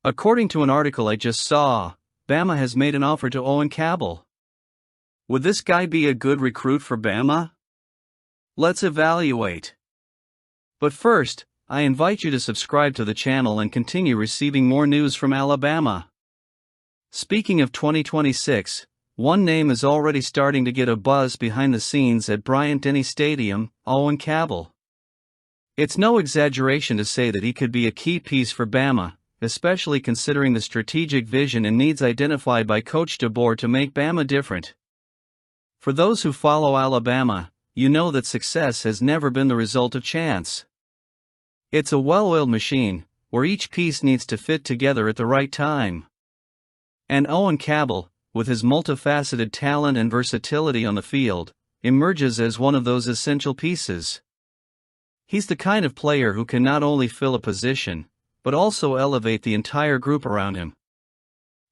According to an article I just saw, Bama has made an offer to Owen Campbell. Would this guy be a good recruit for Bama? Let's evaluate. But first, I invite you to subscribe to the channel and continue receiving more news from Alabama. Speaking of 2026, one name is already starting to get a buzz behind the scenes at Bryant-Denny Stadium: Owen Campbell. It's no exaggeration to say that he could be a key piece for Bama, especially considering the strategic vision and needs identified by Coach DeBoer to make Bama different. For those who follow Alabama, you know that success has never been the result of chance. It's a well-oiled machine, where each piece needs to fit together at the right time. And Owen Campbell, with his multifaceted talent and versatility on the field, emerges as one of those essential pieces. He's the kind of player who can not only fill a position, but also elevate the entire group around him.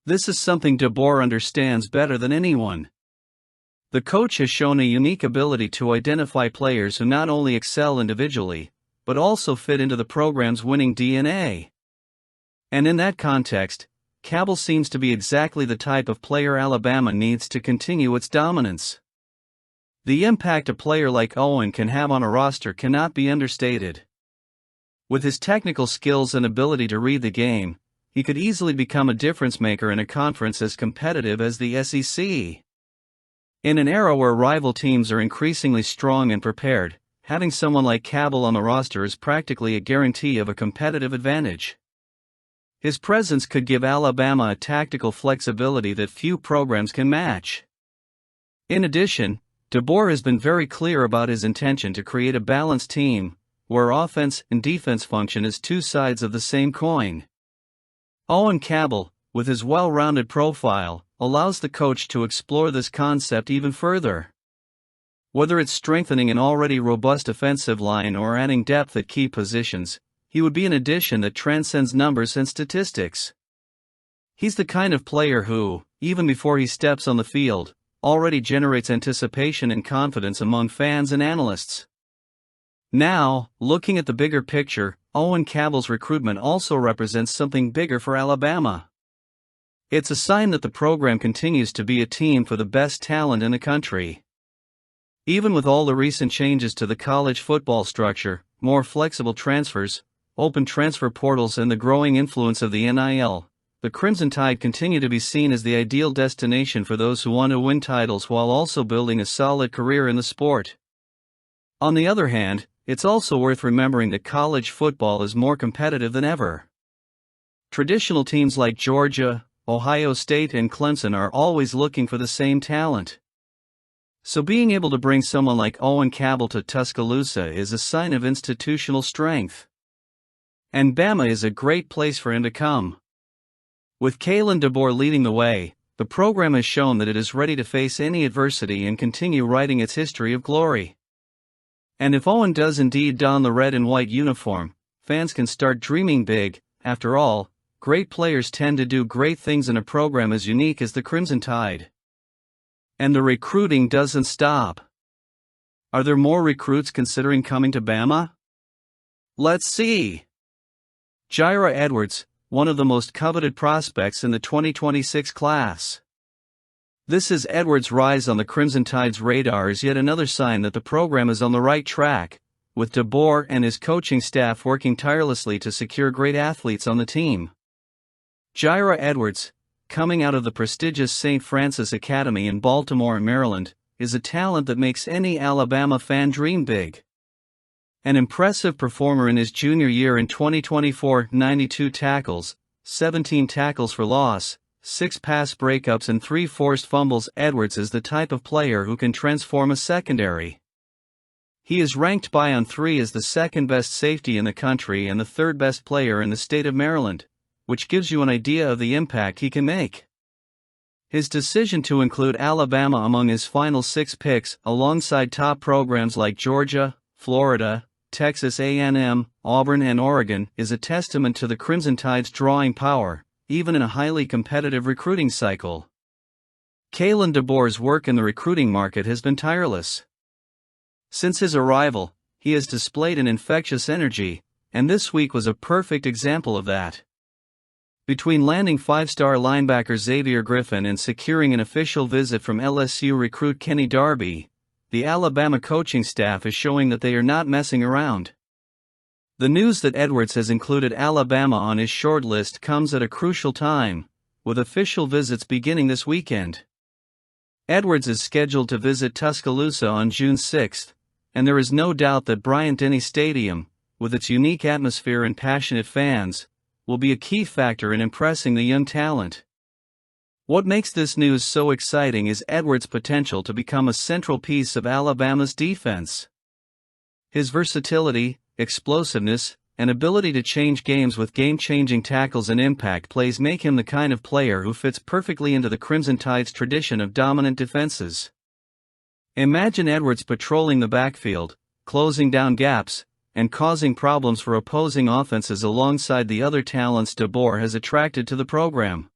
This is something DeBoer understands better than anyone. The coach has shown a unique ability to identify players who not only excel individually, but also fit into the program's winning DNA. And in that context, Campbell seems to be exactly the type of player Alabama needs to continue its dominance. The impact a player like Owen can have on a roster cannot be understated. With his technical skills and ability to read the game, he could easily become a difference maker in a conference as competitive as the SEC. In an era where rival teams are increasingly strong and prepared, having someone like Campbell on the roster is practically a guarantee of a competitive advantage. His presence could give Alabama a tactical flexibility that few programs can match. In addition, DeBoer has been very clear about his intention to create a balanced team, where offense and defense function as two sides of the same coin. Owen Campbell, with his well-rounded profile, allows the coach to explore this concept even further. Whether it's strengthening an already robust offensive line or adding depth at key positions, he would be an addition that transcends numbers and statistics. He's the kind of player who, even before he steps on the field, already generates anticipation and confidence among fans and analysts. Now, looking at the bigger picture, Owen Campbell's recruitment also represents something bigger for Alabama. It's a sign that the program continues to be a team for the best talent in the country. Even with all the recent changes to the college football structure, more flexible transfers, open transfer portals and the growing influence of the NIL, the Crimson Tide continue to be seen as the ideal destination for those who want to win titles while also building a solid career in the sport. On the other hand, it's also worth remembering that college football is more competitive than ever. Traditional teams like Georgia, Ohio State and Clemson are always looking for the same talent. So being able to bring someone like Owen Campbell to Tuscaloosa is a sign of institutional strength. And Bama is a great place for him to come. With Kalen DeBoer leading the way, the program has shown that it is ready to face any adversity and continue writing its history of glory. And if Owen does indeed don the red and white uniform, fans can start dreaming big. After all, great players tend to do great things in a program as unique as the Crimson Tide. And the recruiting doesn't stop. Are there more recruits considering coming to Bama? Let's see. Gyra Edwards, one of the most coveted prospects in the 2026 class. This is Edwards' rise on the Crimson Tide's radar is yet another sign that the program is on the right track, with DeBoer and his coaching staff working tirelessly to secure great athletes on the team. Gyra Edwards, coming out of the prestigious St. Francis Academy in Baltimore, Maryland, is a talent that makes any Alabama fan dream big. An impressive performer in his junior year in 2024, 92 tackles, 17 tackles for loss, 6 pass breakups and 3 forced fumbles. Edwards is the type of player who can transform a secondary. He is ranked by On3 as the second best safety in the country and the third best player in the state of Maryland, which gives you an idea of the impact he can make. His decision to include Alabama among his final 6 picks, alongside top programs like Georgia, Florida, Texas A&M, Auburn and Oregon, is a testament to the Crimson Tide's drawing power, even in a highly competitive recruiting cycle. Kalen DeBoer's work in the recruiting market has been tireless. Since his arrival, he has displayed an infectious energy, and this week was a perfect example of that. Between landing five-star linebacker Xavier Griffin and securing an official visit from LSU recruit Kenny Darby, the Alabama coaching staff is showing that they are not messing around. The news that Edwards has included Alabama on his short list comes at a crucial time, with official visits beginning this weekend. Edwards is scheduled to visit Tuscaloosa on June 6, and there is no doubt that Bryant-Denny Stadium, with its unique atmosphere and passionate fans, will be a key factor in impressing the young talent. What makes this news so exciting is Edwards' potential to become a central piece of Alabama's defense. His versatility, explosiveness, and ability to change games with game-changing tackles and impact plays make him the kind of player who fits perfectly into the Crimson Tide's tradition of dominant defenses. Imagine Edwards patrolling the backfield, closing down gaps, and causing problems for opposing offenses alongside the other talents DeBoer has attracted to the program.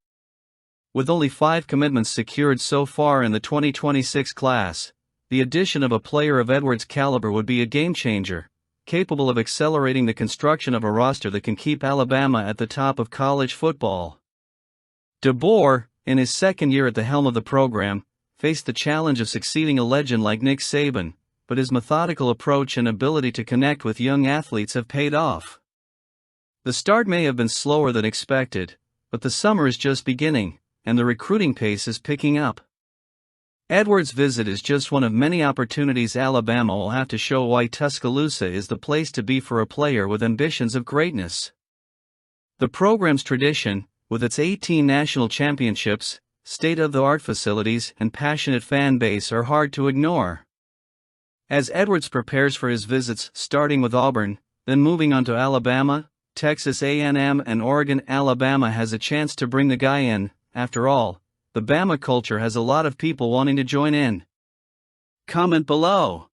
With only 5 commitments secured so far in the 2026 class, the addition of a player of Edwards' caliber would be a game-changer, capable of accelerating the construction of a roster that can keep Alabama at the top of college football. DeBoer, in his second year at the helm of the program, faced the challenge of succeeding a legend like Nick Saban, but his methodical approach and ability to connect with young athletes have paid off. The start may have been slower than expected, but the summer is just beginning, and the recruiting pace is picking up. Edwards' visit is just one of many opportunities Alabama will have to show why Tuscaloosa is the place to be for a player with ambitions of greatness. The program's tradition, with its 18 national championships, state-of-the-art facilities, and passionate fan base are hard to ignore. As Edwards prepares for his visits starting with Auburn, then moving on to Alabama, Texas A&M and Oregon, Alabama has a chance to bring the guy in. After all, the Bama culture has a lot of people wanting to join in. Comment below.